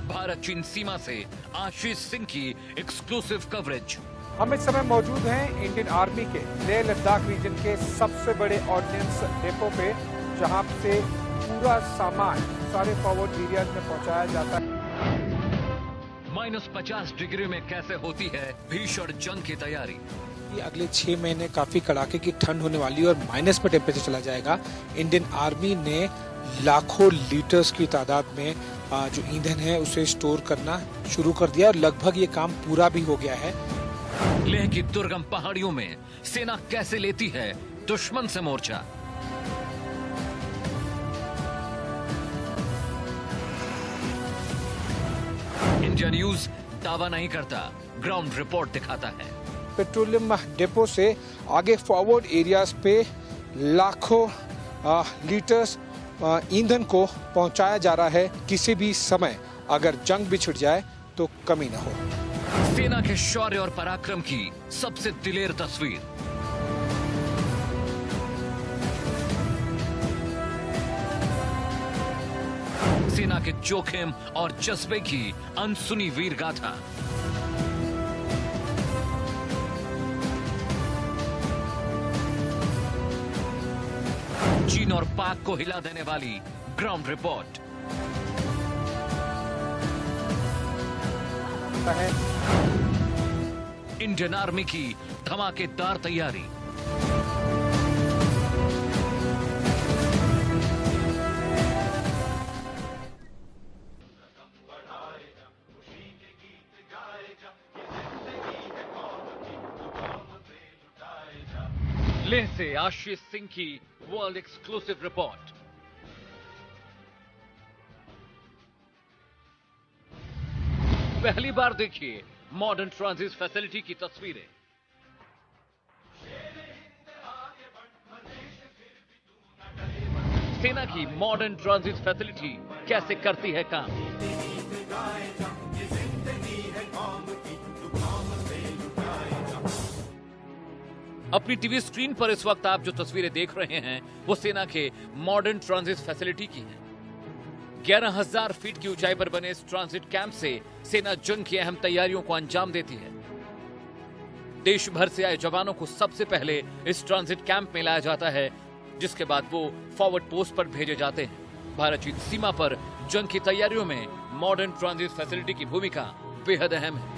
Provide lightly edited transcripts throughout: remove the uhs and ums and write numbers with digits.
भारत चीन सीमा से आशीष सिंह की एक्सक्लूसिव कवरेज। हम इस समय मौजूद हैं इंडियन आर्मी के लेह लद्दाख रीजन के सबसे बड़े ऑर्डिनेंस डिपो पे, जहां से पूरा सामान सारे फॉरवर्ड एरियाज में पहुंचाया जाता है। -50 डिग्री में कैसे होती है भीषण जंग की तैयारी। अगले 6 महीने काफी कड़ाके की ठंड होने वाली है और माइनस में टेम्परेचर चला जाएगा। इंडियन आर्मी ने लाखों लीटर्स की तादाद में जो ईंधन है उसे स्टोर करना शुरू कर दिया और लगभग ये काम पूरा भी हो गया है। लेह की दुर्गम पहाड़ियों में सेना कैसे लेती है दुश्मन से मोर्चा। इंडिया न्यूज दावा नहीं करता, ग्राउंड रिपोर्ट दिखाता है। पेट्रोलियम डिपो से आगे फॉरवर्ड एरियाज पे लाखों लीटर्स ईंधन को पहुंचाया जा रहा है। किसी भी समय अगर जंग भी छिड़ जाए तो कमी न हो। सेना के शौर्य और पराक्रम की सबसे दिलेर तस्वीर। सेना के जोखिम और जज्बे की अनसुनी वीर गाथा। चीन और पाक को हिला देने वाली ग्राउंड रिपोर्ट। इंडियन आर्मी की धमाकेदार तैयारी। लेह से आशीष सिंह की वर्ल्ड एक्सक्लूसिव रिपोर्ट। पहली बार देखिए मॉडर्न ट्रांजिट फैसिलिटी की तस्वीरें। सेना की मॉडर्न ट्रांजिट फैसिलिटी कैसे करती है काम। अपनी टीवी स्क्रीन पर इस वक्त आप जो तस्वीरें देख रहे हैं वो सेना के मॉडर्न ट्रांजिट फैसिलिटी की हैं। 11,000 फीट की ऊंचाई पर बने इस ट्रांजिट कैंप से सेना जंग की अहम तैयारियों को अंजाम देती है। देश भर से आए जवानों को सबसे पहले इस ट्रांजिट कैंप में लाया जाता है, जिसके बाद वो फॉरवर्ड पोस्ट पर भेजे जाते हैं। भारत चीन सीमा पर जंग की तैयारियों में मॉडर्न ट्रांजिट फैसिलिटी की भूमिका बेहद अहम है।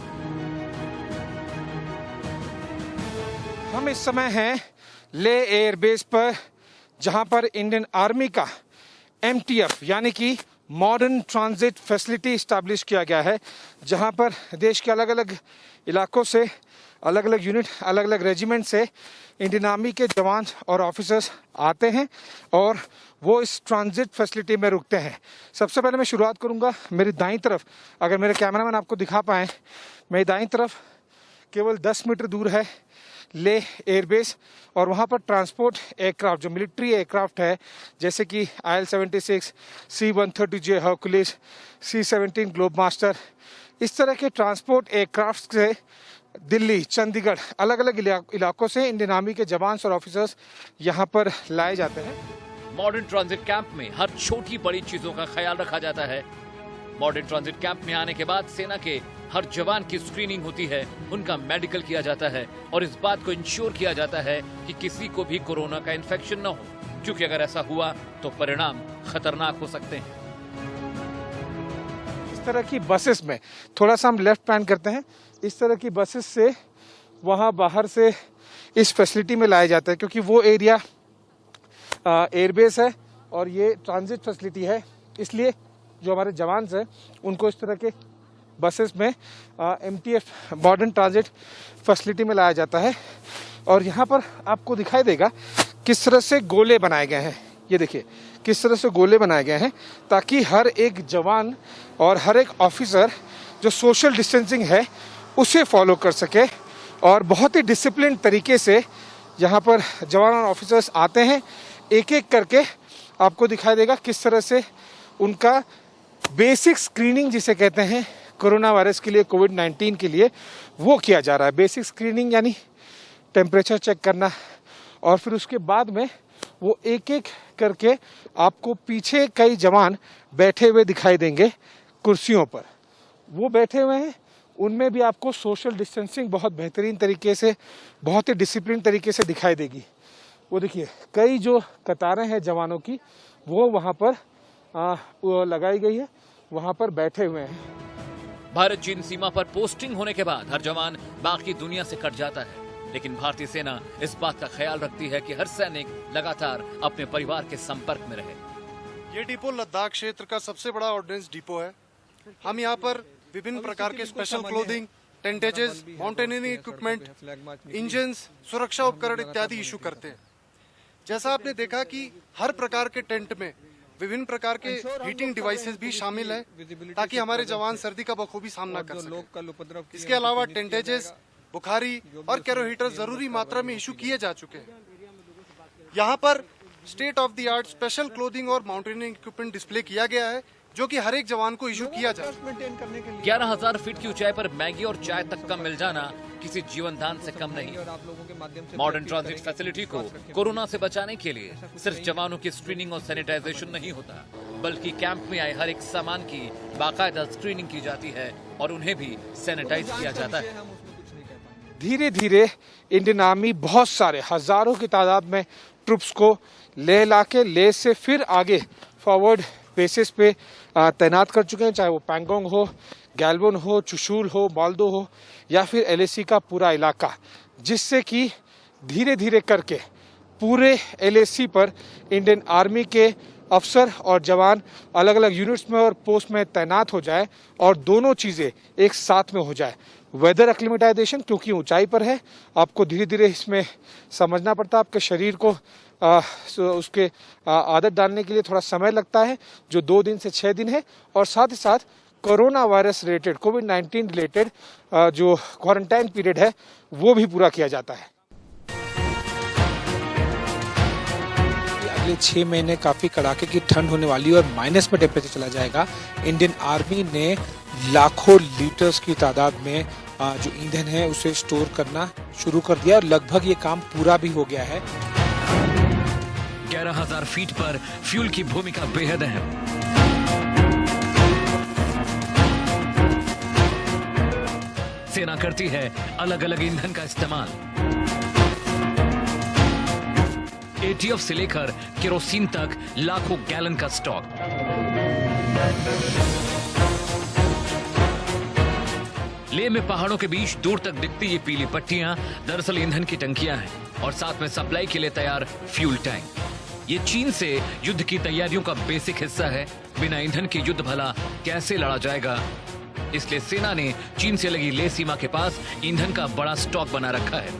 हम इस समय हैं लेह एयरबेस पर, जहां पर इंडियन आर्मी का MTF यानी कि मॉडर्न ट्रांजिट फैसिलिटी स्टैब्लिश किया गया है, जहां पर देश के अलग अलग इलाकों से अलग अलग यूनिट, अलग अलग रेजिमेंट से इंडियन आर्मी के जवान और ऑफिसर्स आते हैं और वो इस ट्रांजिट फैसिलिटी में रुकते हैं। सबसे पहले मैं शुरुआत करूंगा मेरी दाईं तरफ। अगर मेरे कैमरामैन आपको दिखा पाए, मेरी दाईं तरफ केवल 10 मीटर दूर है लेह एयरबेस और वहाँ पर ट्रांसपोर्ट एयरक्राफ्ट, जो मिलिट्री एयरक्राफ्ट है, जैसे कि IL-76, C-130J Hercules, C-17 Globemaster, इस तरह के ट्रांसपोर्ट एयरक्राफ्ट से दिल्ली, चंडीगढ़, अलग अलग इलाकों से इंडियन आर्मी के जवान और ऑफिसर्स यहाँ पर लाए जाते हैं। मॉडर्न ट्रांजिट कैंप में हर छोटी बड़ी चीजों का ख्याल रखा जाता है। मॉडर्न ट्रांजिट कैंप में आने के बाद सेना के हर जवान की स्क्रीनिंग होती है, उनका मेडिकल किया जाता है और इस बात को इंश्योर किया जाता है कि किसी को भी कोरोना का इन्फेक्शन न हो, क्योंकि अगर ऐसा हुआ तो परिणाम खतरनाक हो सकते हैं। इस तरह की बसेस में, थोड़ा सा हम लेफ्ट पैन करते हैं, इस तरह की बसेस से वहाँ बाहर से इस फैसिलिटी में लाया जाता है, क्योंकि वो एरिया एयरबेस है और ये ट्रांजिट फैसिलिटी है, इसलिए जो हमारे जवान हैं उनको इस तरह के बसेस में MTF मॉडर्न ट्रांजिट फैसिलिटी में लाया जाता है। और यहाँ पर आपको दिखाई देगा किस तरह से गोले बनाए गए हैं। ये देखिए किस तरह से गोले बनाए गए हैं, ताकि हर एक जवान और हर एक ऑफिसर जो सोशल डिस्टेंसिंग है उसे फॉलो कर सके और बहुत ही डिसिप्लिन तरीके से यहाँ पर जवान और ऑफिसर्स आते हैं। एक एक करके आपको दिखाई देगा किस तरह से उनका बेसिक स्क्रीनिंग, जिसे कहते हैं कोरोना वायरस के लिए, कोविड-19 के लिए, वो किया जा रहा है। बेसिक स्क्रीनिंग यानी टेम्परेचर चेक करना, और फिर उसके बाद में वो एक एक करके आपको पीछे कई जवान बैठे हुए दिखाई देंगे कुर्सियों पर वो बैठे हुए हैं। उनमें भी आपको सोशल डिस्टेंसिंग बहुत बेहतरीन तरीके से, बहुत ही डिसिप्लिन तरीके से दिखाई देगी। वो देखिए कई जो कतारें हैं जवानों की वो वहाँ पर वो लगाई गई है, वहाँ पर बैठे हुए हैं। भारत चीन सीमा पर पोस्टिंग होने के बाद हर जवान बाकी दुनिया से कट जाता है, लेकिन भारतीय सेना इस बात का ख्याल रखती है कि हर सैनिक लगातार अपने परिवार के संपर्क में रहे। ये डिपो लद्दाख क्षेत्र का सबसे बड़ा ऑर्डिनेंस डिपो है। हम यहाँ पर विभिन्न प्रकार के special clothing, tentages, mountaineering equipment, engines, सुरक्षा उपकरण इत्यादि इशू करते हैं। जैसा आपने देखा कि हर प्रकार के टेंट में विभिन्न प्रकार के हीटिंग डिवाइसेस भी शामिल है ताकि हमारे जवान सर्दी का बखूबी सामना कर सकें। इसके अलावा टेंटेजेस, बुखारी और कैरो हीटर जरूरी मात्रा में इशू किए जा चुके हैं। यहाँ पर state of the art special clothing और माउंटेनियरिंग इक्विपमेंट डिस्प्ले किया गया है जो कि हर एक जवान को इशू किया जाए। 11,000 फीट की ऊंचाई पर मैगी और चाय तक का मिल जाना किसी जीवन दान से कम नहीं। मॉडर्न ट्रांजिट फैसिलिटी को कोरोना से बचाने के लिए सिर्फ जवानों की स्क्रीनिंग और सैनिटाइजेशन नहीं होता, बल्कि कैंप में आए हर एक सामान की बाकायदा स्क्रीनिंग की जाती है और उन्हें भी सैनिटाइज किया जाता है। धीरे धीरे इंडियन आर्मी बहुत सारे हजारों की तादाद में ट्रुप्स को ले लाके ले से फिर आगे फॉरवर्ड बेसिस पे तैनात कर चुके हैं, चाहे वो पैंगोंग हो, गैल्वन हो, चुशूल हो, बाल्दो हो या फिर एलएसी का पूरा इलाका, जिससे कि धीरे धीरे करके पूरे एलएसी पर इंडियन आर्मी के अफसर और जवान अलग अलग यूनिट्स में और पोस्ट में तैनात हो जाए और दोनों चीज़ें एक साथ में हो जाए। वेदर एक्लिमेटाइजेशन क्योंकि ऊंचाई पर है, आपको धीरे धीरे इसमें समझना पड़ता है, आपके शरीर को उसके आदत डालने के लिए थोड़ा समय लगता है, जो 2 दिन से 6 दिन है। और साथ ही साथ कोरोना वायरस रिलेटेड, कोविड-19 रिलेटेड जो क्वारंटाइन पीरियड है वो भी पूरा किया जाता है। अगले 6 महीने काफी कड़ाके की ठंड होने वाली है और माइनस में टेम्परेचर चला जाएगा। इंडियन आर्मी ने लाखों लीटर्स की तादाद में जो ईंधन है उसे स्टोर करना शुरू कर दिया और लगभग ये काम पूरा भी हो गया है। 11,000 फीट पर फ्यूल की भूमिका बेहद अहम। सेना करती है अलग अलग ईंधन का इस्तेमाल। एटीएफ से लेकर केरोसिन तक लाखों गैलन का स्टॉक। लेह में पहाड़ों के बीच दूर तक दिखती ये पीली पट्टियां दरअसल ईंधन की टंकियां हैं और साथ में सप्लाई के लिए तैयार फ्यूल टैंक। ये चीन से युद्ध की तैयारियों का बेसिक हिस्सा है। बिना ईंधन के युद्ध भला कैसे लड़ा जाएगा, इसलिए सेना ने चीन से लगी लेह सीमा के पास ईंधन का बड़ा स्टॉक बना रखा है।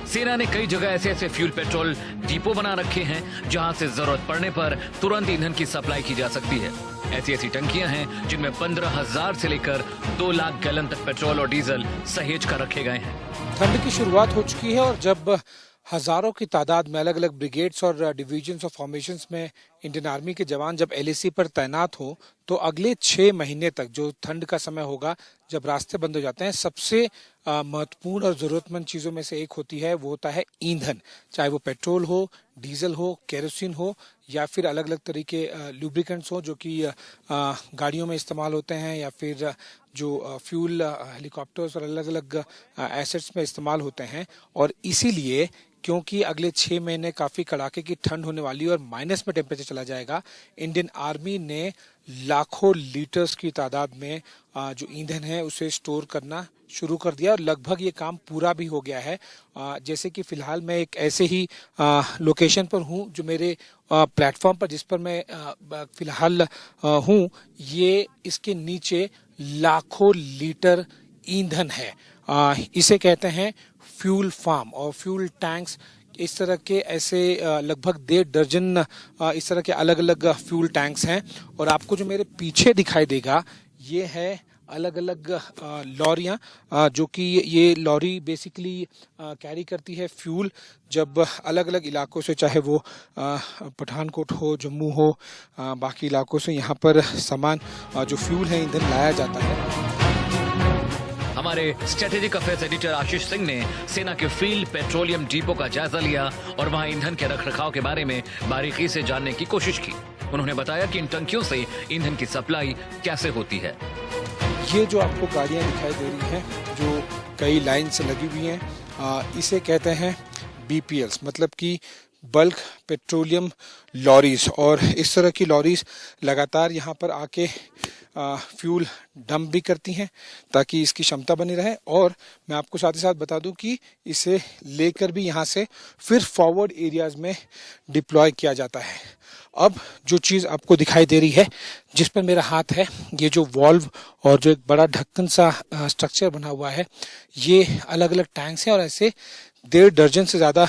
सेना ने कई जगह ऐसे ऐसे फ्यूल पेट्रोल डिपो बना रखे हैं जहां से जरूरत पड़ने पर तुरंत ईंधन की सप्लाई की जा सकती है। ऐसी ऐसी टंकियां हैं जिनमें 15,000 से लेकर 2 लाख गैलन तक पेट्रोल और डीजल सहेज कर रखे गए हैं। ठंड की शुरुआत हो चुकी है और जब हजारों की तादाद में अलग अलग ब्रिगेड्स और डिवीजन्स और फॉर्मेशंस में इंडियन आर्मी के जवान जब एलएसी पर तैनात हो तो अगले 6 महीने तक जो ठंड का समय होगा, जब रास्ते बंद हो जाते हैं, सबसे महत्वपूर्ण और ज़रूरतमंद चीज़ों में से एक होती है, वो होता है ईंधन। चाहे वो पेट्रोल हो, डीजल हो, केरोसिन हो या फिर अलग अलग तरीके लुब्रिकेंट्स हो जो कि गाड़ियों में इस्तेमाल होते हैं या फिर जो फ्यूल हेलीकॉप्टर्स और अलग अलग एसेट्स में इस्तेमाल होते हैं। और इसीलिए क्योंकि अगले 6 महीने काफ़ी कड़ाके की ठंड होने वाली है और माइनस में टेम्परेचर चला जाएगा, इंडियन आर्मी ने लाखों लीटर्स की तादाद में जो ईंधन है उसे स्टोर करना शुरू कर दिया और लगभग ये काम पूरा भी हो गया है। जैसे कि फिलहाल मैं एक ऐसे ही लोकेशन पर हूँ जो मेरे प्लेटफॉर्म पर जिस पर मैं फिलहाल हूँ, ये इसके नीचे लाखों लीटर ईंधन है। इसे कहते हैं फ्यूल फार्म और फ्यूल टैंक्स। इस तरह के ऐसे लगभग 1.5 दर्जन इस तरह के अलग अलग फ्यूल टैंक्स हैं और आपको जो मेरे पीछे दिखाई देगा ये है अलग अलग लॉरियां, जो कि ये लॉरी बेसिकली कैरी करती है फ्यूल जब अलग अलग इलाकों से, चाहे वो पठानकोट हो, जम्मू हो, बाकी इलाकों से यहाँ पर सामान जो फ्यूल है ईंधन लाया जाता है। हमारे strategic affairs editor Ashish Singh ने सेना के फील्ड पेट्रोलियम डिपो का जायजा लिया और वहां ईंधन के रखरखाव के बारे में बारीकी से जानने की कोशिश की। उन्होंने बताया कि इन टंकियों से ईंधन की सप्लाई कैसे होती है। ये जो आपको गाड़ियां दिखाई दे रही हैं, जो कई लाइन से लगी हुई हैं, इसे कहते हैं BPLs, मतलब कि बल्क पेट्रोलियम लॉरीज। और इस तरह की लॉरीज लगातार यहाँ पर आके फ्यूल डंप भी करती हैं ताकि इसकी क्षमता बनी रहे। और मैं आपको साथ ही साथ बता दूं कि इसे लेकर भी यहाँ से फिर फॉरवर्ड एरियाज में डिप्लॉय किया जाता है। अब जो चीज़ आपको दिखाई दे रही है, जिस पर मेरा हाथ है, ये जो वॉल्व और जो एक बड़ा ढक्कन सा स्ट्रक्चर बना हुआ है, ये अलग अलग टैंक्स हैं और ऐसे 1.5 दर्जन से ज़्यादा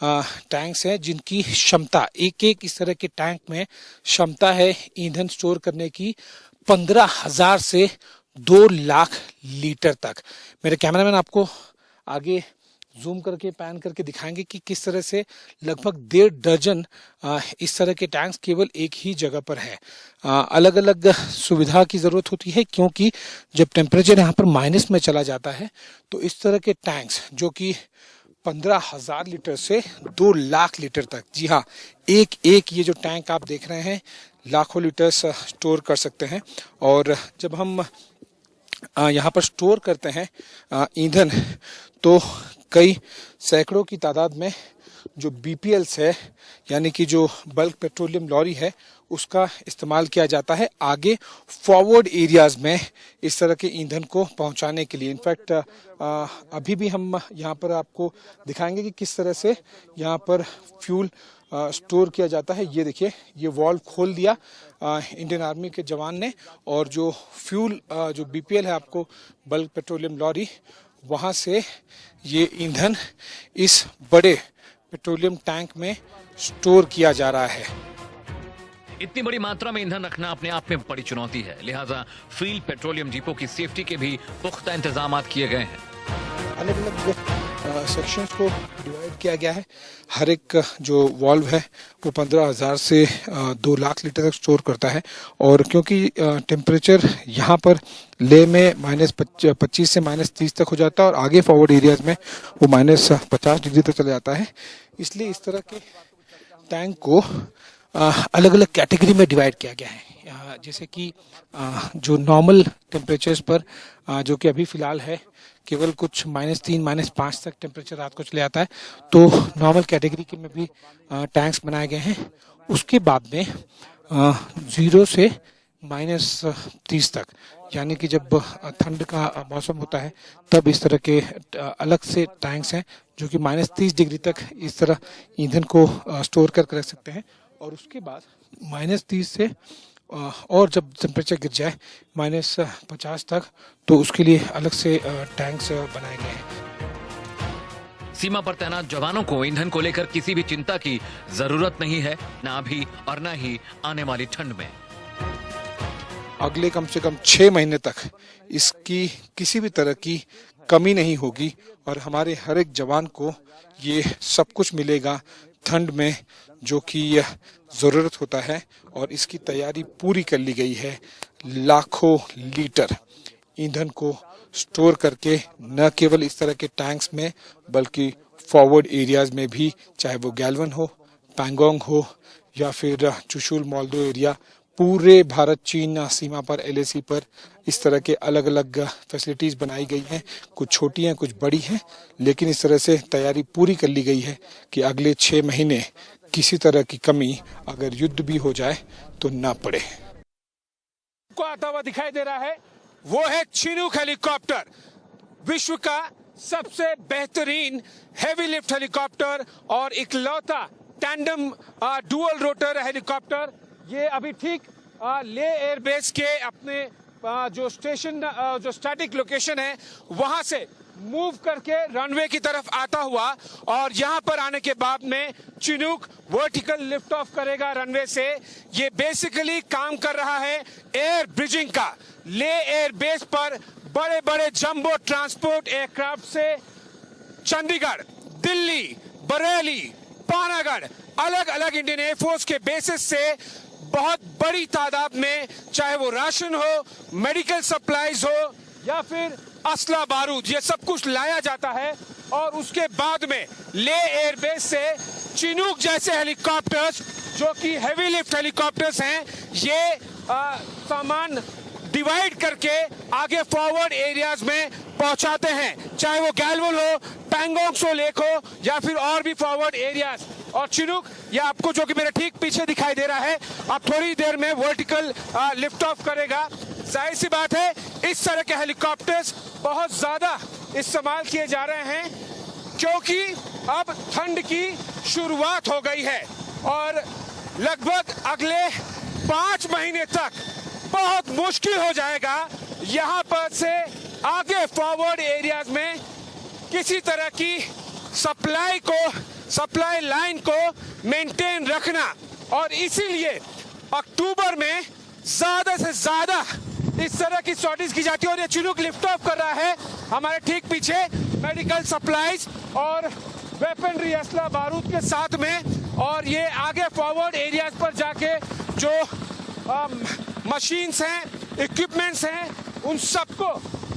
टैंक्स हैं जिनकी क्षमता, एक इस तरह के टैंक में क्षमता है ईंधन स्टोर करने की 15,000 से 2 लाख लीटर तक। मेरे कैमरामैन आपको आगे जूम करके पैन करके दिखाएंगे कि किस तरह से लगभग 1.5 दर्जन इस तरह के टैंक्स केवल एक ही जगह पर है। अलग अलग सुविधा की ज़रूरत होती है क्योंकि जब टेम्परेचर यहाँ पर माइनस में चला जाता है तो इस तरह के टैंक्स जो कि 15,000 लीटर से 2 लाख लीटर तक, जी हाँ, एक ये जो टैंक आप देख रहे हैं लाखों लीटर स्टोर कर सकते हैं। और जब हम यहाँ पर स्टोर करते हैं ईंधन तो कई सैकड़ों की तादाद में जो BPLs है, यानी कि जो बल्क पेट्रोलियम लॉरी है, उसका इस्तेमाल किया जाता है आगे फॉरवर्ड एरियाज में इस तरह के ईंधन को पहुंचाने के लिए। इनफैक्ट अभी भी हम यहाँ पर आपको दिखाएंगे कि किस तरह से यहाँ पर फ्यूल स्टोर किया जाता है। ये देखिए, ये वॉल्व खोल दिया इंडियन आर्मी के जवान ने और जो फ्यूल जो BPL है आपको बल्क पेट्रोलियम लॉरी, वहाँ से ये ईंधन इस बड़े पेट्रोलियम टैंक में स्टोर किया जा रहा है। इतनी बड़ी मात्रा में ईंधन रखना अपने आप में बड़ी चुनौती है, लिहाजा फील्ड पेट्रोलियम डिपो की सेफ्टी के भी पुख्ता इंतजाम किए गए हैं। अलग अलग सेक्शंस को डिवाइड किया गया है। हर एक जो वॉल्व है वो 15,000 से 2 लाख लीटर तक स्टोर करता है। और क्योंकि टेम्परेचर यहाँ पर ले में -25 से -30 तक हो जाता है और आगे फॉरवर्ड एरियाज में वो -50 डिग्री तक चला जाता है, इसलिए इस तरह के टैंक को अलग अलग कैटेगरी में डिवाइड किया गया है। जैसे कि जो नॉर्मल टेम्परेचर्स पर जो कि अभी फ़िलहाल है केवल कुछ -3 -5 तक टेम्परेचर रात को चले आता है, तो नॉर्मल कैटेगरी के में भी टैंक्स बनाए गए हैं। उसके बाद में 0 से -30 तक, यानी कि जब ठंड का मौसम होता है तब इस तरह के अलग से टैंक्स हैं जो कि -30 डिग्री तक इस तरह ईंधन को स्टोर करके रख सकते हैं। और उसके बाद -30 से और जब टेम्परेचर गिर जाए -50 तक, तो उसके लिए अलग से टैंक्स बनाए गए हैं। सीमा पर तैनात जवानों को ईंधन को लेकर किसी भी चिंता की जरूरत नहीं है, ना अभी और ना ही आने वाली ठंड में। अगले कम से कम 6 महीने तक इसकी किसी भी तरह की कमी नहीं होगी और हमारे हर एक जवान को ये सब कुछ मिलेगा ठंड में जो कि ज़रूरत होता है। और इसकी तैयारी पूरी कर ली गई है। लाखों लीटर ईंधन को स्टोर करके न केवल इस तरह के टैंक्स में बल्कि फॉरवर्ड एरियाज में भी, चाहे वो गैल्वन हो, पैंगोंग हो या फिर चुशुल मोल्दो एरिया, पूरे भारत चीन सीमा पर LAC पर इस तरह के अलग अलग फैसिलिटीज़ बनाई गई हैं। कुछ छोटी हैं, कुछ बड़ी हैं, लेकिन इस तरह से तैयारी पूरी कर ली गई है कि अगले 6 महीने किसी तरह की कमी अगर युद्ध भी हो जाए तो ना पड़े। को आता हुआ दिखाई दे रहा है वो है चिनूक हेलीकॉप्टर, विश्व का सबसे बेहतरीन हेवी लिफ्ट हेलीकॉप्टर और इकलौता टैंडम डुअल रोटर हेलीकॉप्टर। ये अभी ठीक ले एयरबेस के अपने जो स्टेशन जो स्टैटिक लोकेशन है वहां से मूव करके रनवे की तरफ आता हुआ और यहां पर आने के बाद में चिनूक वर्टिकल लिफ्ट ऑफ करेगा रनवे से। ये बेसिकली काम कर रहा है एयर ब्रिजिंग का। ले एयरबेस पर बड़े बड़े जंबो ट्रांसपोर्ट एयरक्राफ्ट से चंडीगढ़, दिल्ली, बरेली, पानागढ़, अलग अलग इंडियन एयरफोर्स के बेसिस से बहुत बड़ी तादाद में, चाहे वो राशन हो, मेडिकल सप्लाईज हो या फिर असला बारूद, ये सब कुछ लाया जाता है। और उसके बाद में ले एयरबेस से चिनूक जैसे हेलीकॉप्टर्स जो कि हेवी लिफ्ट हेलीकॉप्टर्स हैं, ये सामान डिवाइड करके आगे फॉरवर्ड एरियाज में पहुंचाते हैं, चाहे वो गैलवुल हो, पैंगोंग सो लेक हो या फिर और भी फॉरवर्ड एरियाज। और चिनूक, ये आपको जो कि मेरे ठीक पीछे दिखाई दे रहा है, अब थोड़ी देर में वर्टिकल लिफ्ट ऑफ करेगा। जाहिर सी बात है, इस तरह के हेलीकॉप्टर्स बहुत ज्यादा इस्तेमाल किए जा रहे हैं क्योंकि अब ठंड की शुरुआत हो गई है और लगभग अगले 5 महीने तक बहुत मुश्किल हो जाएगा यहाँ पर से आगे फॉरवर्ड एरियाज में किसी तरह की सप्लाई लाइन को मेंटेन रखना। और इसीलिए अक्टूबर में ज्यादा से ज्यादा इस तरह की सॉर्टिंग की जाती है। और ये चिनूक लिफ्ट ऑफ कर रहा है हमारे ठीक पीछे मेडिकल सप्लाईज और वेपनरी, असला बारूद के साथ में। और ये आगे फॉरवर्ड एरियाज पर जाके जो मशीन्स हैं, इक्विपमेंट्स हैं, उन सबको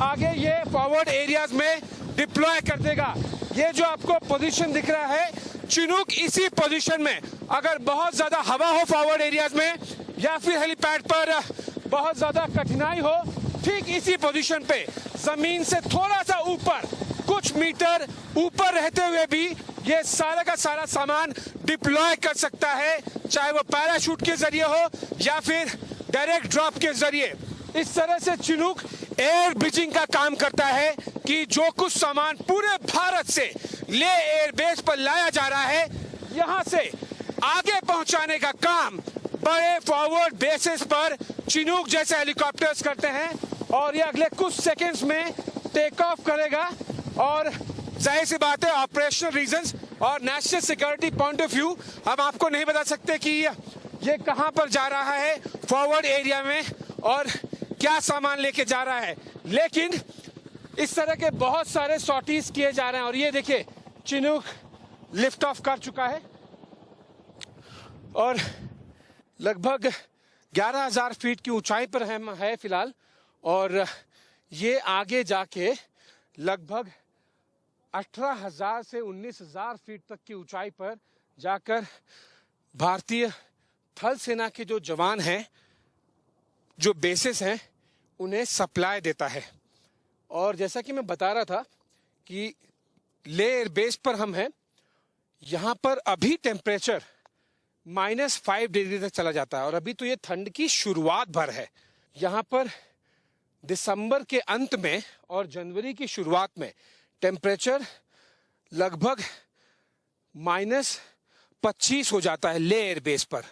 आगे ये फॉरवर्ड एरियाज में डिप्लॉय कर देगा। ये जो आपको पोजीशन दिख रहा है, चिनूक इसी पोजीशन में अगर बहुत ज्यादा हवा हो फॉरवर्ड एरियाज में या फिर हेलीपैड पर बहुत ज्यादा कठिनाई हो, ठीक इसी पोजीशन पे जमीन से थोड़ा सा ऊपर, कुछ मीटर ऊपर रहते हुए भी ये सारा का सारा सामान डिप्लॉय कर सकता है, चाहे वो पैराशूट के जरिए हो या फिर डायरेक्ट ड्रॉप के जरिए। इस तरह से चिनूक एयर ब्रिजिंग का काम करता है कि जो कुछ सामान पूरे भारत से ले एयरबेस पर लाया जा रहा है, यहां से आगे पहुंचाने का काम बड़े फॉरवर्ड बेसिस पर चिनूक जैसे हेलीकॉप्टर्स करते हैं। और ये अगले कुछ सेकंड्स में टेक ऑफ करेगा। और जाहिर सी बात है, ऑपरेशनल रीजंस और national security point of view हम आपको नहीं बता सकते कि ये कहां पर जा रहा है फॉरवर्ड एरिया में और क्या सामान लेके जा रहा है, लेकिन इस तरह के बहुत सारे सॉर्टीज किए जा रहे हैं। और ये देखिए, चिनूक लिफ्ट ऑफ कर चुका है और लगभग 11,000 फीट की ऊंचाई पर है फिलहाल। और ये आगे जाके लगभग 18,000 से 19,000 फीट तक की ऊंचाई पर जाकर भारतीय थल सेना के जो जवान हैं, जो बेसिस हैं, उन्हें सप्लाई देता है। और जैसा कि मैं बता रहा था कि ले एयरबेस पर हम हैं, यहाँ पर अभी टेम्परेचर -5 डिग्री तक चला जाता है और अभी तो ये ठंड की शुरुआत भर है। यहाँ पर दिसंबर के अंत में और जनवरी की शुरुआत में टेम्परेचर लगभग -25 हो जाता है ले एयरबेस पर।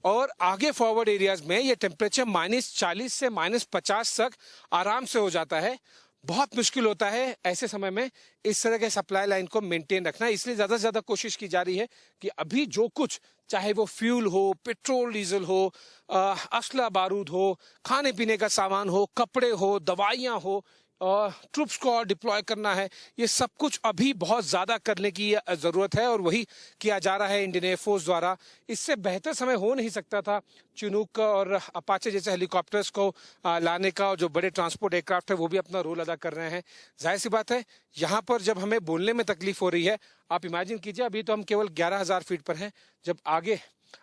और आगे फॉरवर्ड एरियाज में ये टेम्परेचर -40 से -50 तक आराम से हो जाता है। बहुत मुश्किल होता है ऐसे समय में इस तरह के सप्लाई लाइन को मेंटेन रखना। इसलिए ज्यादा से ज्यादा कोशिश की जा रही है कि अभी जो कुछ, चाहे वो फ्यूल हो, पेट्रोल डीजल हो, असला बारूद हो, खाने पीने का सामान हो, कपड़े हो, दवाइयां हो, ट्रूप्स को और डिप्लॉय करना है, ये सब कुछ अभी बहुत ज्यादा करने की जरूरत है और वही किया जा रहा है इंडियन एयरफोर्स द्वारा। इससे बेहतर समय हो नहीं सकता था चिनूक और अपाचे जैसे हेलीकॉप्टर्स को लाने का। और जो बड़े ट्रांसपोर्ट एयरक्राफ्ट है वो भी अपना रोल अदा कर रहे हैं। जाहिर सी बात है, यहाँ पर जब हमें बोलने में तकलीफ हो रही है, आप इमेजिन कीजिए, अभी तो हम केवल 11,000 फीट पर हैं, जब आगे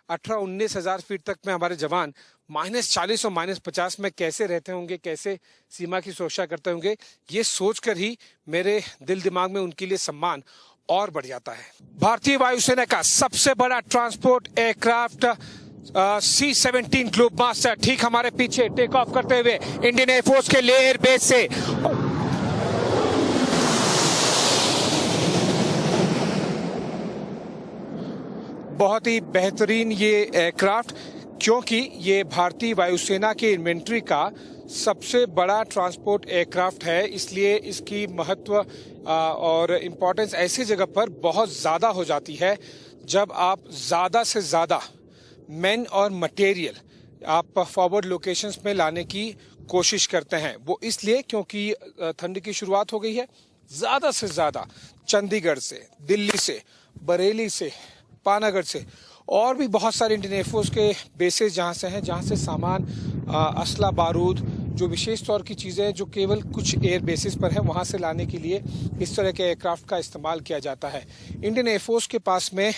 18-19,000 फीट तक में हमारे जवान -40 और -50 में कैसे रहते होंगे, कैसे सीमा की सुरक्षा करते होंगे, ये सोचकर ही मेरे दिल दिमाग में उनके लिए सम्मान और बढ़ जाता है। भारतीय वायुसेना का सबसे बड़ा transport aircraft C-17 globe master ठीक हमारे पीछे टेक ऑफ करते हुए इंडियन एयरफोर्स के ले एयरबेस से बहुत ही बेहतरीन ये एयरक्राफ्ट, क्योंकि ये भारतीय वायुसेना के इन्वेंट्री का सबसे बड़ा ट्रांसपोर्ट एयरक्राफ्ट है। इसलिए इसकी महत्व और इम्पोर्टेंस ऐसी जगह पर बहुत ज़्यादा हो जाती है जब आप ज़्यादा से ज़्यादा मैन और मटेरियल आप फॉरवर्ड लोकेशंस में लाने की कोशिश करते हैं। वो इसलिए क्योंकि ठंड की शुरुआत हो गई है। ज़्यादा से ज़्यादा चंडीगढ़ से, दिल्ली से, बरेली से, पानागढ़ से और भी बहुत सारे इंडियन एयरफोर्स के बेसेस जहाँ से सामान, असला बारूद, जो विशेष तौर की चीज़ें जो केवल कुछ एयर बेसिस पर हैं, वहाँ से लाने के लिए इस तरह के एयरक्राफ्ट का इस्तेमाल किया जाता है। इंडियन एयरफोर्स के पास में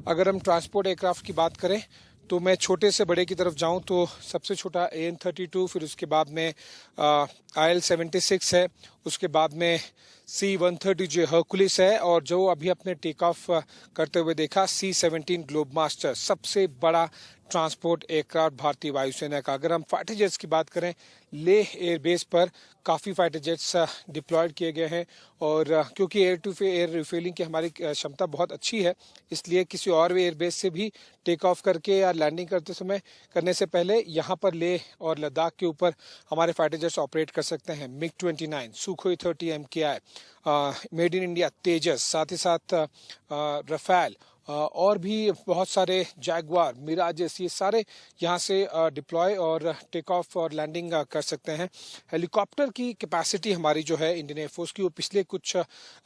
अगर हम ट्रांसपोर्ट एयरक्राफ्ट की बात करें तो मैं छोटे से बड़े की तरफ जाऊं तो सबसे छोटा AN-32, फिर उसके बाद में IL-76 है, उसके बाद में C-130 जो हर्कुलिस है, और जो अभी अपने टेक ऑफ करते हुए देखा C-17 ग्लोबमास्टर, सबसे बड़ा ट्रांसपोर्ट एयरक्राफ्ट भारतीय वायुसेना का। अगर हम फाइटर जेट्स की बात करें, लेह एयरबेस पर काफ़ी फाइटर जेट्स डिप्लॉयड किए गए हैं, और क्योंकि एयर टू एयर रिफ्यूलिंग की हमारी क्षमता बहुत अच्छी है, इसलिए किसी और एयरबेस से भी टेक ऑफ करके या लैंडिंग करने से पहले यहाँ पर लेह और लद्दाख के ऊपर हमारे फाइटर जेट्स ऑपरेट कर सकते हैं। MiG-29, Sukhoi 30 MKI, made in India Tejas, साथ ही साथ रफेल, और भी बहुत सारे जैगवार, मिराजेस, ये सारे यहाँ से डिप्लॉय और टेक ऑफ और लैंडिंग कर सकते हैं। हेलीकॉप्टर की कैपेसिटी हमारी जो है इंडियन एयरफोर्स की, वो पिछले कुछ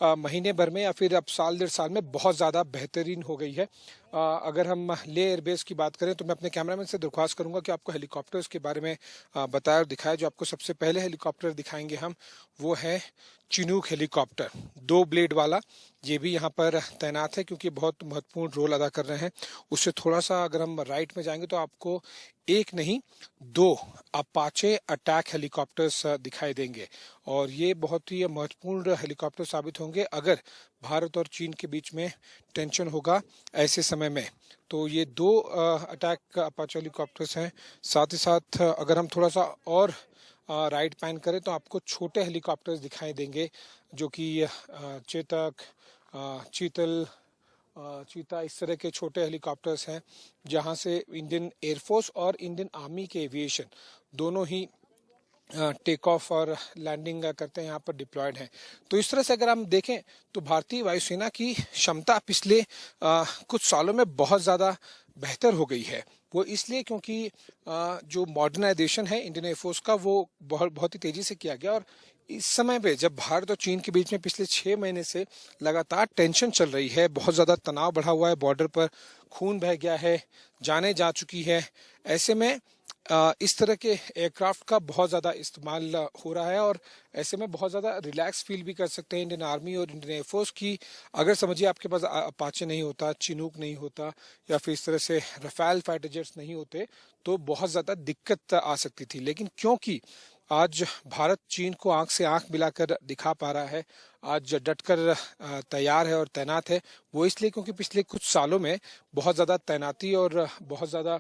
महीने भर में या फिर अब साल 1.5 साल में बहुत ज़्यादा बेहतरीन हो गई है। अगर हम ले एयरबेस की बात करें तो मैं अपने कैमरामैन से दरख्वास्त करूंगा कि आपको हेलीकॉप्टर्स के बारे में बताया और दिखाया। जो आपको सबसे पहले हेलीकॉप्टर दिखाएंगे हम, वो है चिनूक हेलीकॉप्टर, 2 ब्लेड वाला। ये भी यहाँ पर तैनात है क्योंकि बहुत महत्वपूर्ण रोल अदा कर रहे हैं। उससे थोड़ा सा अगर हम राइट में जाएंगे तो आपको 1 नहीं 2 अपाचे अटैक हेलीकॉप्टर्स दिखाई देंगे, और ये बहुत ही महत्वपूर्ण हेलीकॉप्टर साबित होंगे अगर भारत और चीन के बीच में टेंशन होगा ऐसे समय में। तो ये 2 अटैक अपाचे हेलीकॉप्टर्स हैं। साथ ही साथ अगर हम थोड़ा सा और राइट पैन करें तो आपको छोटे हेलीकॉप्टर्स दिखाई देंगे, जो कि चेतक, चीता, इस तरह के छोटे हेलीकॉप्टर्स हैं, जहां से इंडियन एयरफोर्स और इंडियन आर्मी के एविएशन दोनों ही टेक ऑफ और लैंडिंग करते हैं, यहाँ पर डिप्लॉयड हैं। तो इस तरह से अगर हम देखें तो भारतीय वायुसेना की क्षमता पिछले कुछ सालों में बहुत ज़्यादा बेहतर हो गई है। वो इसलिए क्योंकि जो मॉडर्नाइजेशन है इंडियन एयरफोर्स का, वो बहुत ही तेज़ी से किया गया। और इस समय पे जब भारत और चीन के बीच में पिछले 6 महीने से लगातार टेंशन चल रही है, बहुत ज़्यादा तनाव बढ़ा हुआ है, बॉर्डर पर खून बह गया है, जानें जा चुकी है, ऐसे में इस तरह के एयरक्राफ्ट का बहुत ज़्यादा इस्तेमाल हो रहा है। और ऐसे में बहुत ज़्यादा रिलैक्स फील भी कर सकते हैं इंडियन आर्मी और इंडियन एयरफोर्स की। अगर समझिए आपके पास अपाचे नहीं होता, चिनूक नहीं होता, या फिर इस तरह से रफेल फाइटर जेट्स नहीं होते, तो बहुत ज़्यादा दिक्कत आ सकती थी। लेकिन क्योंकि आज भारत चीन को आंख से आंख मिलाकर दिखा पा रहा है, आज डटकर तैयार है और तैनात है, वो इसलिए क्योंकि पिछले कुछ सालों में बहुत ज़्यादा तैनाती और बहुत ज़्यादा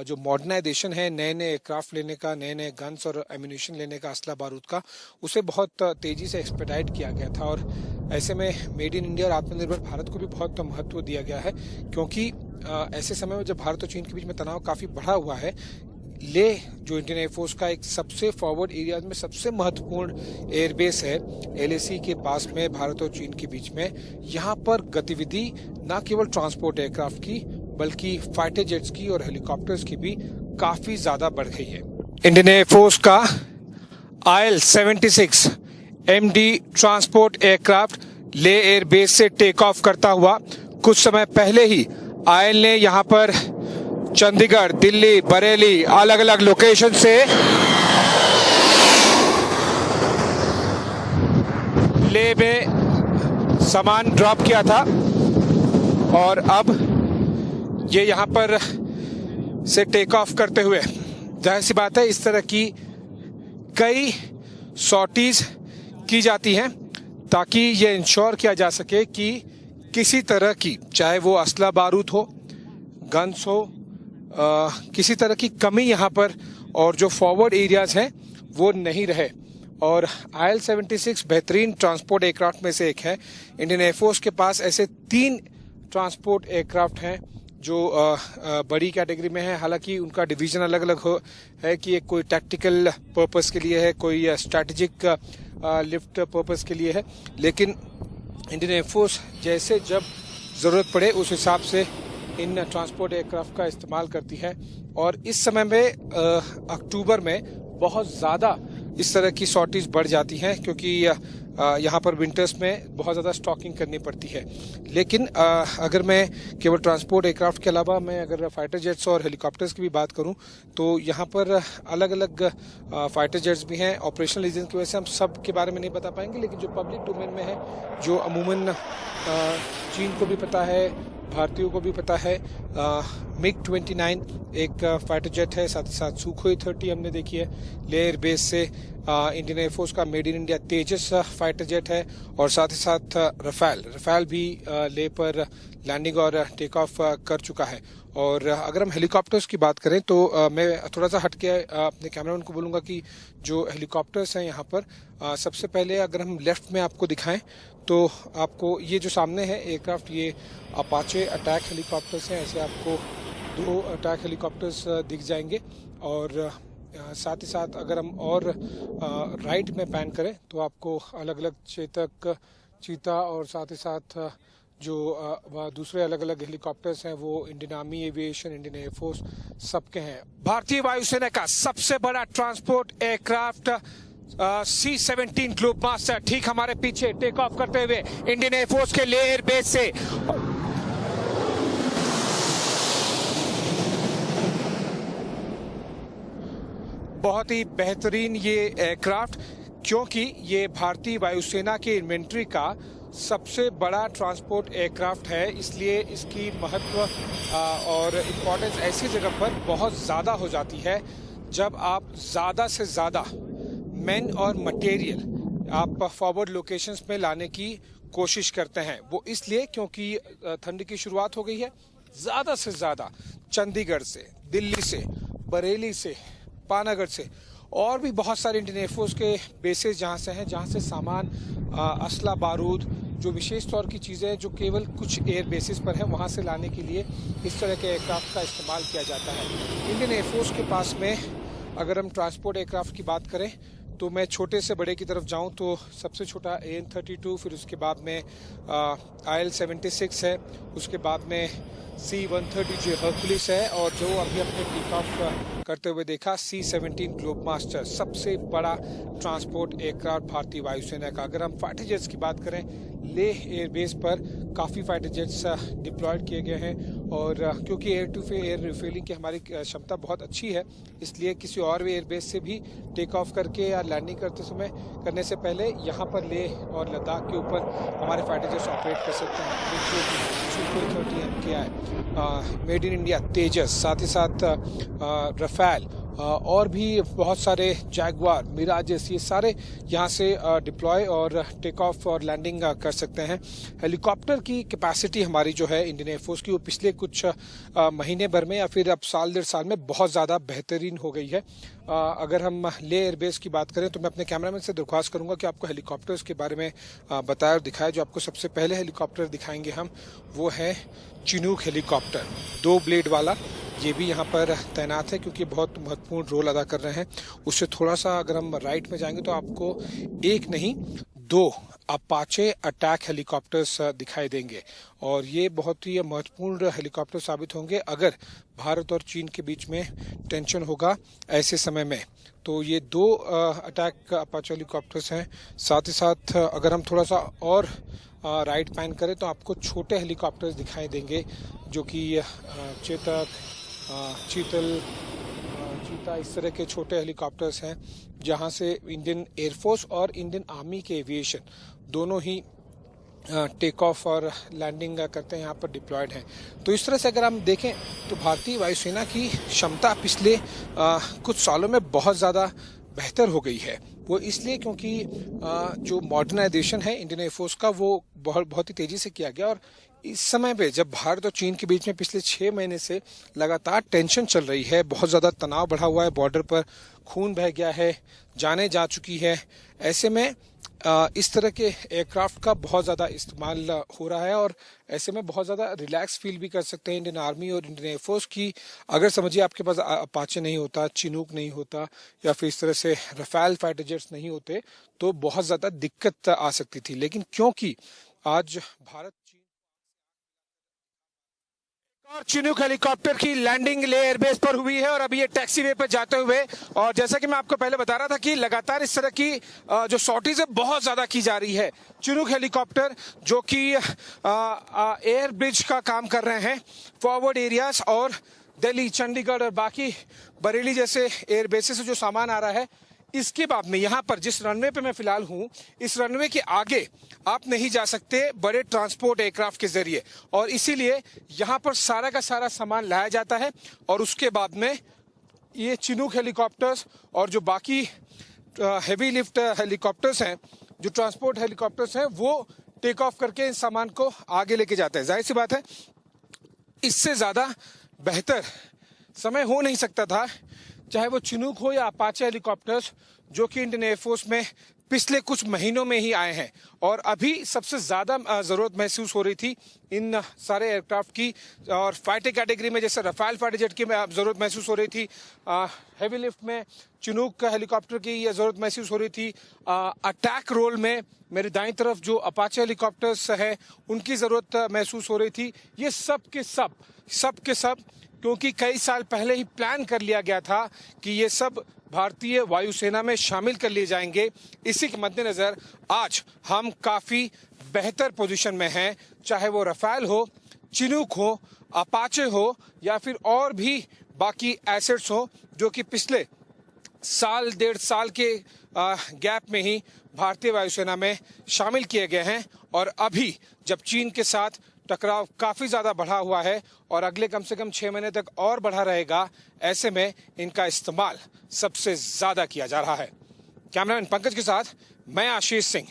जो मॉडर्नाइजेशन है, नए नए एयरक्राफ्ट लेने का, नए नए गन्स और एम्यूनिशन लेने का, असला बारूद का, उसे बहुत तेज़ी से एक्सपेडाइट किया गया था। और ऐसे में मेड इन इंडिया और आत्मनिर्भर भारत को भी बहुत महत्व दिया गया है, क्योंकि ऐसे समय में जब भारत और चीन के बीच में तनाव काफ़ी बढ़ा हुआ है, लेह जो इंडियन एयरफोर्स का एक सबसे फॉरवर्ड एरिया में सबसे महत्वपूर्ण एयरबेस है, LAC के पास में भारत और चीन के बीच में, यहाँ पर गतिविधि न केवल ट्रांसपोर्ट एयरक्राफ्ट की बल्कि फाइटर जेट्स की और हेलीकॉप्टर्स की भी काफी ज्यादा बढ़ गई है। इंडियन एयरफोर्स का IL-76 MD transport aircraft Leh airbase से टेक ऑफ करता हुआ कुछ समय पहले ही IL ने यहाँ पर चंडीगढ़, दिल्ली, बरेली, अलग अलग लोकेशन से लेह में सामान ड्रॉप किया था, और अब ये यहाँ पर से टेक ऑफ करते हुए, जाहिर सी बात है, इस तरह की कई सॉर्टीज की जाती हैं ताकि ये इंश्योर किया जा सके कि किसी तरह की, चाहे वो असला बारूद हो, गन्स हो, किसी तरह की कमी यहाँ पर और जो फॉरवर्ड एरियाज हैं वो नहीं रहे। और IL-76 बेहतरीन ट्रांसपोर्ट एयरक्राफ्ट में से एक है। इंडियन एयरफोर्स के पास ऐसे 3 ट्रांसपोर्ट एयरक्राफ्ट हैं जो बड़ी कैटेगरी में है। हालांकि उनका डिवीजन अलग अलग है कि एक कोई टैक्टिकल पर्पस के लिए है, कोई स्ट्रैटेजिक लिफ्ट पर्पस के लिए है, लेकिन इंडियन एयरफोर्स जैसे जब ज़रूरत पड़े उस हिसाब से इन ट्रांसपोर्ट एयरक्राफ्ट का इस्तेमाल करती है। और इस समय में अक्टूबर में बहुत ज़्यादा इस तरह की सॉर्टेज बढ़ जाती हैं, क्योंकि यहाँ पर विंटर्स में बहुत ज़्यादा स्टॉकिंग करनी पड़ती है। लेकिन अगर मैं केवल ट्रांसपोर्ट एयरक्राफ्ट के अलावा मैं अगर फाइटर जेट्स और हेलीकॉप्टर्स की भी बात करूँ तो यहाँ पर अलग अलग फाइटर जेट्स भी हैं। ऑपरेशनल रीजन की वजह से हम सब के बारे में नहीं बता पाएंगे, लेकिन जो पब्लिक डोमेन में है, जो अमूमन चीन को भी पता है, भारतीयों को भी पता है, MiG-29 एक फाइटर जेट है, साथ ही साथ सुखोई 30 हमने देखी है ले एयरबेस से। इंडियन एयरफोर्स का made in India Tejas fighter jet है, और साथ ही साथ रफाल भी ले पर लैंडिंग और टेक ऑफ कर चुका है। और अगर हम हेलीकॉप्टर्स की बात करें तो मैं थोड़ा सा हट के अपने कैमरामैन को बोलूँगा कि जो हेलीकॉप्टर्स हैं यहाँ पर सबसे पहले अगर हम लेफ्ट में आपको दिखाएं तो आपको ये जो सामने है एयरक्राफ्ट, ये अपाचे अटैक हेलीकॉप्टर्स हैं। ऐसे आपको 2 अटैक हेलीकॉप्टर्स दिख जाएंगे। और साथ ही साथ अगर हम और राइट में पैन करें तो आपको अलग अलग चेतक, चीता और साथ ही साथ जो दूसरे अलग अलग हेलीकॉप्टर्स हैं वो Indian army aviation, Indian air force सबके हैं। भारतीय वायुसेना का सबसे बड़ा ट्रांसपोर्ट एयरक्राफ्ट C-17 ग्लोबमास्टर ठीक हमारे पीछे टेक ऑफ करते हुए इंडियन एयरफोर्स के ले एयरबेस से। बहुत ही बेहतरीन ये एयरक्राफ्ट, क्योंकि ये भारतीय वायुसेना के इन्वेंट्री का सबसे बड़ा ट्रांसपोर्ट एयरक्राफ्ट है, इसलिए इसकी महत्व और इम्पोर्टेंस ऐसी जगह पर बहुत ज़्यादा हो जाती है जब आप ज़्यादा से ज़्यादा मैन और मटेरियल आप फॉरवर्ड लोकेशंस में लाने की कोशिश करते हैं। वो इसलिए क्योंकि ठंड की शुरुआत हो गई है। ज़्यादा से ज़्यादा चंडीगढ़ से, दिल्ली से, बरेली से, पानागढ़ से और भी बहुत सारे इंडियन एयरफोर्स के बेसेस जहाँ से हैं, जहाँ से सामान, असला बारूद, जो विशेष तौर की चीज़ें जो केवल कुछ एयर बेसिस पर हैं, वहाँ से लाने के लिए इस तरह के एयरक्राफ्ट का इस्तेमाल किया जाता है। इंडियन एयरफोर्स के पास में अगर हम ट्रांसपोर्ट एयरक्राफ्ट की बात करें तो मैं छोटे से बड़े की तरफ जाऊं तो सबसे छोटा AN-32, फिर उसके बाद में IL-76 है, उसके बाद में C-130 जो हर्कुलिस है, और जो अभी अपने टेक ऑफ करते हुए देखा C-17 ग्लोबमास्टर, सबसे बड़ा ट्रांसपोर्ट एयरक्राफ्ट भारतीय वायुसेना का। अगर हम फाइटर जेट्स की बात करें, लेह एयरबेस पर काफ़ी फाइटर जेट्स डिप्लॉयड किए गए हैं, और क्योंकि एयर टू एयर रिफ्यूलिंग की हमारी क्षमता बहुत अच्छी है, इसलिए किसी और भी एयरबेस से भी टेक ऑफ करके या लैंडिंग करने से पहले यहाँ पर लेह और लद्दाख के ऊपर हमारे फाइटर जेट्स ऑपरेट कर सकते हैं। Sukhoi 30 MKI, made in India Tejas, साथ ही साथ रफाल और भी बहुत सारे जैगवार, मिराजेस, ये सारे यहाँ से डिप्लॉय और टेक ऑफ और लैंडिंग कर सकते हैं। हेलीकॉप्टर की कैपेसिटी हमारी जो है इंडियन एयरफोर्स की, वो पिछले कुछ महीने भर में या फिर अब साल 1.5 साल में बहुत ज़्यादा बेहतरीन हो गई है। अगर हम ले एयरबेस की बात करें तो मैं अपने कैमरामैन से दरख्वास्त करूंगा कि आपको हेलीकॉप्टर्स के बारे में बताए और दिखाए। जो आपको सबसे पहले हेलीकॉप्टर दिखाएंगे हम, वो है चिनूक हेलीकॉप्टर, 2 ब्लेड वाला। ये भी यहाँ पर तैनात है क्योंकि बहुत महत्वपूर्ण रोल अदा कर रहे हैं। उससे थोड़ा सा अगर हम राइट में जाएंगे तो आपको 1 नहीं 2 अपाचे अटैक हेलीकॉप्टर्स दिखाई देंगे, और ये बहुत ही महत्वपूर्ण हेलीकॉप्टर साबित होंगे अगर भारत और चीन के बीच में टेंशन होगा ऐसे समय में। तो ये 2 अटैक अपाचे हेलीकॉप्टर्स हैं। साथ ही साथ अगर हम थोड़ा सा और राइट पैन करें तो आपको छोटे हेलीकॉप्टर्स दिखाई देंगे, जो कि चेतक, चीता, इस तरह के छोटे हेलीकॉप्टर्स हैं, जहां से इंडियन एयरफोर्स और इंडियन आर्मी के एविएशन दोनों ही टेक ऑफ और लैंडिंग करते हैं, यहाँ पर डिप्लॉयड हैं। तो इस तरह से अगर हम देखें तो भारतीय वायुसेना की क्षमता पिछले कुछ सालों में बहुत ज़्यादा बेहतर हो गई है। वो इसलिए क्योंकि जो मॉडर्नाइजेशन है इंडियन एयरफोर्स का, वो बहुत ही तेज़ी से किया गया। और इस समय पे जब भारत और चीन के बीच में पिछले 6 महीने से लगातार टेंशन चल रही है, बहुत ज़्यादा तनाव बढ़ा हुआ है, बॉर्डर पर खून बह गया है, जानें जा चुकी है, ऐसे में इस तरह के एयरक्राफ्ट का बहुत ज़्यादा इस्तेमाल हो रहा है। और ऐसे में बहुत ज़्यादा रिलैक्स फील भी कर सकते हैं इंडियन आर्मी और इंडियन एयरफोर्स की। अगर समझिए आपके पास अपाचे नहीं होता, चिनूक नहीं होता, या फिर इस तरह से रफाल फाइटर जेट्स नहीं होते, तो बहुत ज़्यादा दिक्कत आ सकती थी। लेकिन क्योंकि आज भारत और चिनूक हेलीकॉप्टर की लैंडिंग ले एयरबेस पर हुई है और अभी ये टैक्सी वे पर जाते हुए, और जैसा कि मैं आपको पहले बता रहा था कि लगातार इस तरह की जो शॉर्टेज है बहुत ज्यादा की जा रही है। चिनूक हेलीकॉप्टर जो कि एयर ब्रिज का काम कर रहे हैं फॉरवर्ड एरियाज और दिल्ली, चंडीगढ़ और बाकी बरेली जैसे एयरबेसेस से जो सामान आ रहा है, इसके बाद में यहाँ पर जिस रनवे पे मैं फिलहाल हूँ, इस रनवे के आगे आप नहीं जा सकते बड़े ट्रांसपोर्ट एयरक्राफ्ट के जरिए, और इसीलिए यहाँ पर सारा का सारा सामान लाया जाता है और उसके बाद में ये चिनूक हेलीकॉप्टर्स और जो बाकी हेवी लिफ्ट हेलीकॉप्टर्स हैं, जो ट्रांसपोर्ट हेलीकॉप्टर्स हैं, वो टेक ऑफ करके इस सामान को आगे लेके जाते हैं। जाहिर सी बात है इससे ज़्यादा बेहतर समय हो नहीं सकता था, चाहे वो चिनूक हो या अपाचे हेलीकॉप्टर्स जो कि इंडियन एयरफोर्स में पिछले कुछ महीनों में ही आए हैं। और अभी सबसे ज़्यादा ज़रूरत महसूस हो रही थी इन सारे एयरक्राफ्ट की, और फाइटर कैटेगरी में जैसे रफाल फाइटर जेट की ज़रूरत महसूस हो रही थी, हेवी लिफ्ट में चिनूक हेलीकॉप्टर की ये ज़रूरत महसूस हो रही थी, अटैक रोल में मेरी दाईं तरफ जो अपाचे हेलीकॉप्टर्स है उनकी ज़रूरत महसूस हो रही थी। ये सब के सब क्योंकि कई साल पहले ही प्लान कर लिया गया था कि ये सब भारतीय वायुसेना में शामिल कर लिए जाएंगे। इसी के मद्देनजर आज हम काफ़ी बेहतर पोजीशन में हैं, चाहे वो रफाल हो, चिनूक हो, अपाचे हो या फिर और भी बाकी एसेट्स हो जो कि पिछले साल डेढ़ साल के गैप में ही भारतीय वायुसेना में शामिल किए गए हैं। और अभी जब चीन के साथ टकराव काफ़ी ज़्यादा बढ़ा हुआ है और अगले कम से कम 6 महीने तक और बढ़ा रहेगा, ऐसे में इनका इस्तेमाल सबसे ज़्यादा किया जा रहा है। कैमरामैन पंकज के साथ मैं आशीष सिंह,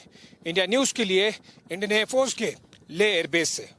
इंडिया न्यूज़ के लिए इंडियन एयरफोर्स के ले एयरबेस से।